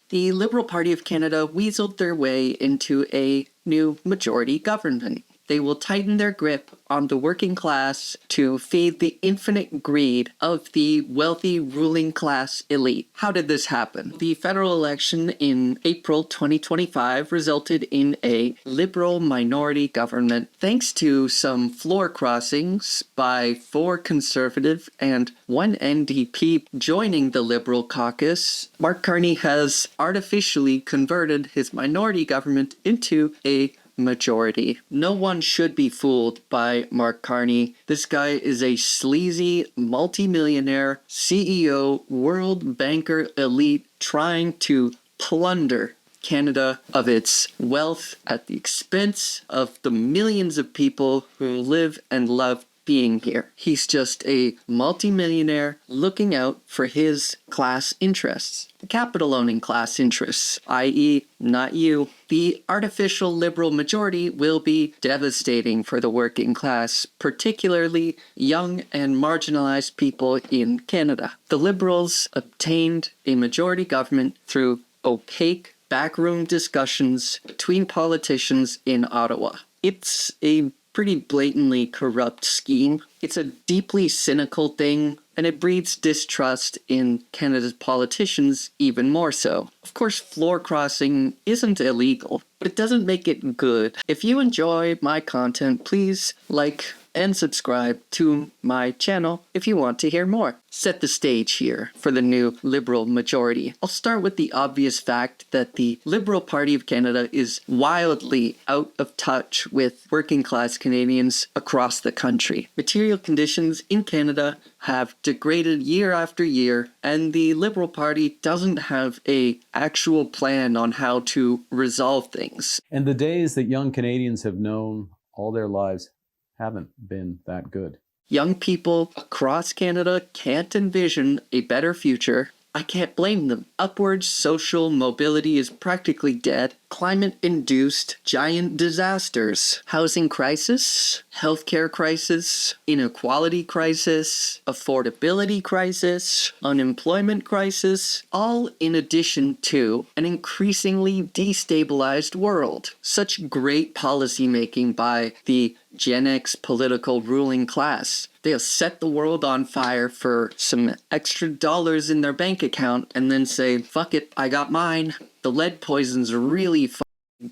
The Liberal Party of Canada weaseled their way into a new majority government. They will tighten their grip on the working class to feed the infinite greed of the wealthy ruling class elite. How did this happen? The federal election in April 2025 resulted in a Liberal minority government thanks to some floor crossings by 4 Conservative and 1 NDP joining the Liberal caucus. Mark Carney has artificially converted his minority government into a majority. No one should be fooled by Mark Carney. This guy is a sleazy, multimillionaire CEO, world banker elite trying to plunder Canada of its wealth at the expense of the millions of people who live and love being here. He's just a multimillionaire looking out for his class interests, the capital-owning class interests, i.e. not you. The artificial Liberal majority will be devastating for the working class, particularly young and marginalized people in Canada. The Liberals obtained a majority government through opaque backroom discussions between politicians in Ottawa. It's a pretty blatantly corrupt scheme. It's a deeply cynical thing, and it breeds distrust in Canada's politicians even more so. Of course, floor crossing isn't illegal, but it doesn't make it good. If you enjoy my content, please like and subscribe to my channel if you want to hear more. Set the stage here for the new Liberal majority. I'll start with the obvious fact that the Liberal Party of Canada is wildly out of touch with working class Canadians across the country. Material conditions in Canada have degraded year after year, and the Liberal Party doesn't have an actual plan on how to resolve things. And the days that young Canadians have known all their lives haven't been that good. Young people across Canada can't envision a better future. I can't blame them. Upward social mobility is practically dead. Climate-induced giant disasters. Housing crisis, healthcare crisis, inequality crisis, affordability crisis, unemployment crisis, all in addition to an increasingly destabilized world. Such great policymaking by the Gen X political ruling class. They'll set the world on fire for some extra dollars in their bank account and then say, fuck it, I got mine. The lead poison's really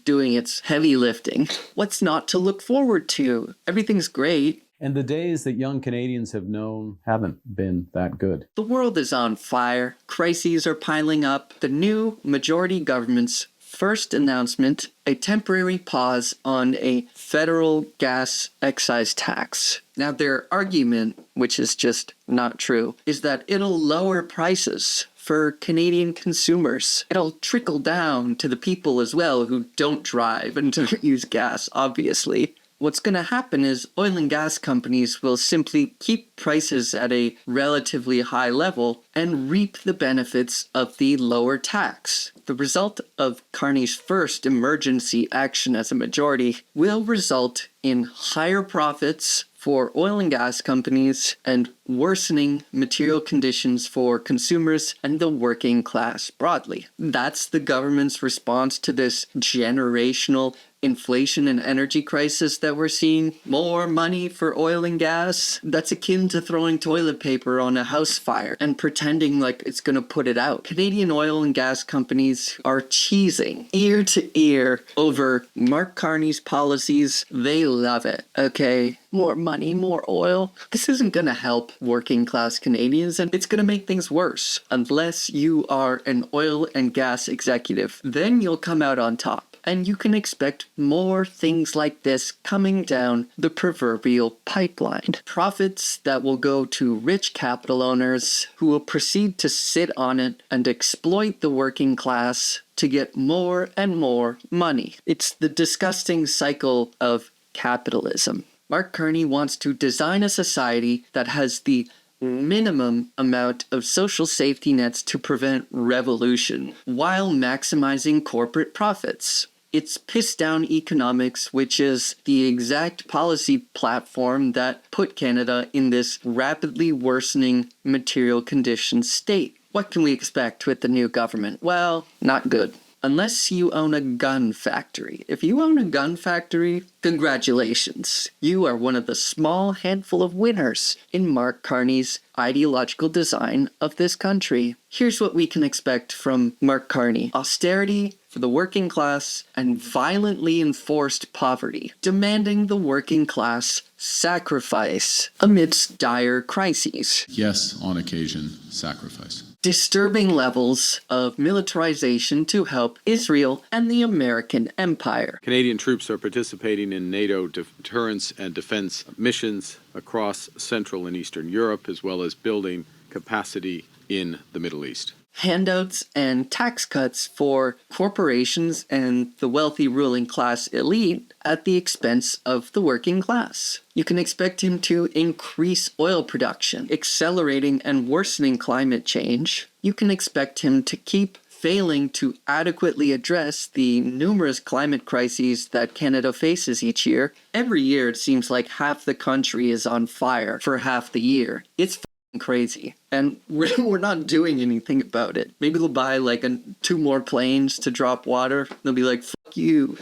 doing its heavy lifting. What's not to look forward to? Everything's great. And the days that young Canadians have known haven't been that good. The world is on fire. Crises are piling up. The new majority government's first announcement, a temporary pause on a federal gas excise tax. Now, their argument, which is just not true, is that it'll lower prices for Canadian consumers. It'll trickle down to the people as well who don't drive and don't use gas, obviously. What's going to happen is oil and gas companies will simply keep prices at a relatively high level and reap the benefits of the lower tax. The result of Carney's first emergency action as a majority will result in higher profits for oil and gas companies and worsening material conditions for consumers and the working class broadly. That's the government's response to this generational inflation and energy crisis that we're seeing. More money for oil and gas. That's akin to throwing toilet paper on a house fire and pretending like it's going to put it out. Canadian oil and gas companies are cheesing ear to ear over Mark Carney's policies. They love it. Okay, more money, more oil. This isn't going to help working class Canadians, and it's going to make things worse unless you are an oil and gas executive. Then you'll come out on top. And you can expect more things like this coming down the proverbial pipeline. Profits that will go to rich capital owners who will proceed to sit on it and exploit the working class to get more and more money. It's the disgusting cycle of capitalism. Mark Carney wants to design a society that has the minimum amount of social safety nets to prevent revolution while maximizing corporate profits. It's piss-down economics, which is the exact policy platform that put Canada in this rapidly worsening material conditions state. What can we expect with the new government? Well, not good. Unless you own a gun factory. If you own a gun factory, congratulations. You are one of the small handful of winners in Mark Carney's ideological design of this country. Here's what we can expect from Mark Carney. Austerity for the working class and violently enforced poverty, demanding the working class sacrifice amidst dire crises. Yes, on occasion, sacrifice. Disturbing levels of militarization to help Israel and the American empire. Canadian troops are participating in NATO deterrence and defense missions across Central and Eastern Europe, as well as building capacity in the Middle East. Handouts and tax cuts for corporations and the wealthy ruling class elite at the expense of the working class. You can expect him to increase oil production, accelerating and worsening climate change. You can expect him to keep failing to adequately address the numerous climate crises that Canada faces each year. Every year it seems like half the country is on fire for half the year. It's crazy, and we're not doing anything about it. Maybe they'll buy like 2 more planes to drop water. They'll be like, fuck you.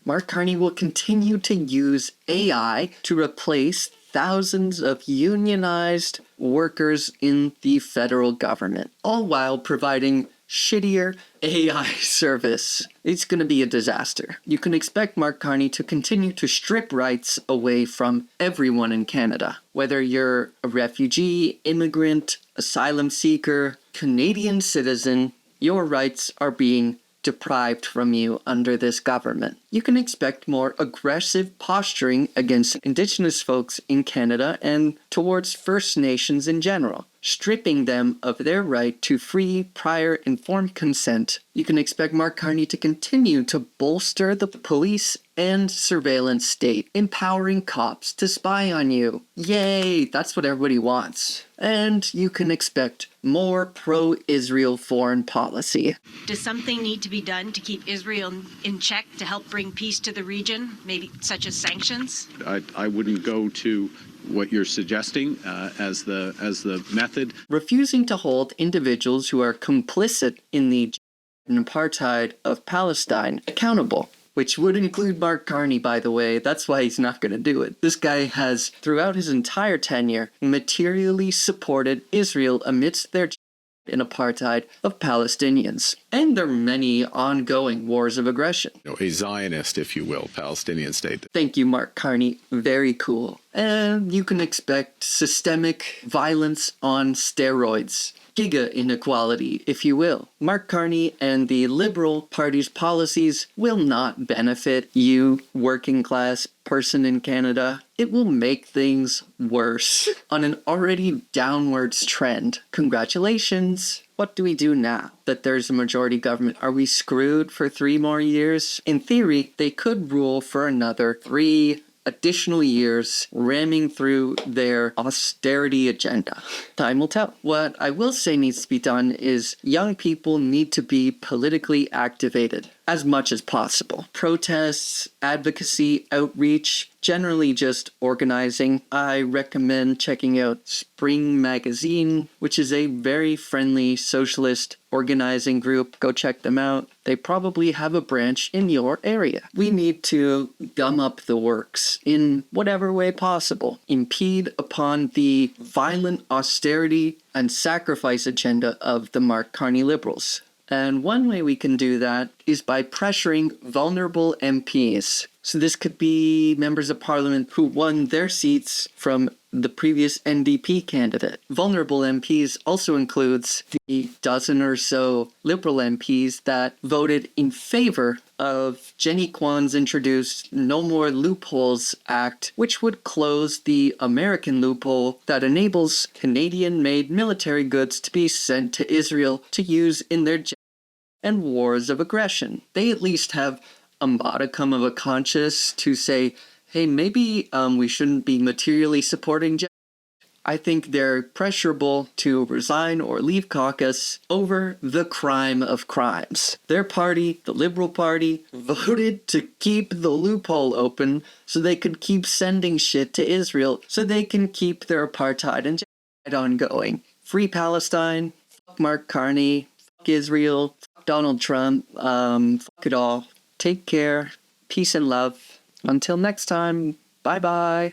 Mark Carney will continue to use AI to replace thousands of unionized workers in the federal government, all while providing shittier AI service. It's going to be a disaster. You can expect Mark Carney to continue to strip rights away from everyone in Canada. Whether you're a refugee, immigrant, asylum seeker, Canadian citizen, your rights are being deprived from you under this government. You can expect more aggressive posturing against Indigenous folks in Canada and towards First Nations in general, stripping them of their right to free, prior, informed consent. You can expect Mark Carney to continue to bolster the police and surveillance state, empowering cops to spy on you. Yay, that's what everybody wants. And you can expect more pro-Israel foreign policy. Does something need to be done to keep Israel in check to help bring peace to the region, maybe such as sanctions? I wouldn't go to what you're suggesting as the method. Refusing to hold individuals who are complicit in the apartheid of Palestine accountable, which would include Mark Carney, by the way. That's why he's not going to do it. This guy has, throughout his entire tenure, materially supported Israel amidst their in apartheid of Palestinians. And there are many ongoing wars of aggression. A Zionist, if you will, Palestinian state. Thank you, Mark Carney. Very cool. And you can expect systemic violence on steroids. Giga inequality, if you will. Mark Carney and the Liberal Party's policies will not benefit you, working class person in Canada. It will make things worse on an already downwards trend. Congratulations. What do we do now that there's a majority government? Are we screwed for 3 more years? In theory, they could rule for another 3 additional years, ramming through their austerity agenda. Time will tell. What I will say needs to be done is young people need to be politically activated as much as possible. Protests, advocacy, outreach, generally just organizing. I recommend checking out Spring Magazine, which is a very friendly socialist organizing group. Go check them out. They probably have a branch in your area. We need to gum up the works in whatever way possible. Impede upon the violent austerity and sacrifice agenda of the Mark Carney Liberals. And one way we can do that is by pressuring vulnerable MPs. So this could be members of parliament who won their seats from the previous NDP candidate. Vulnerable MPs also includes the dozen or so Liberal MPs that voted in favor of Jenny Kwan's introduced No More Loopholes Act, which would close the American loophole that enables Canadian-made military goods to be sent to Israel to use in their and wars of aggression. They at least have a modicum of a conscience to say, hey, maybe we shouldn't be materially supporting I think they're pressurable to resign or leave caucus over the crime of crimes. Their party, the Liberal Party, voted to keep the loophole open so they could keep sending shit to Israel so they can keep their apartheid and ongoing. Free Palestine, Fuck Mark Carney. Fuck Israel. Fuck Donald Trump. Fuck it all. Take care. Peace and love. Until next time. Bye bye.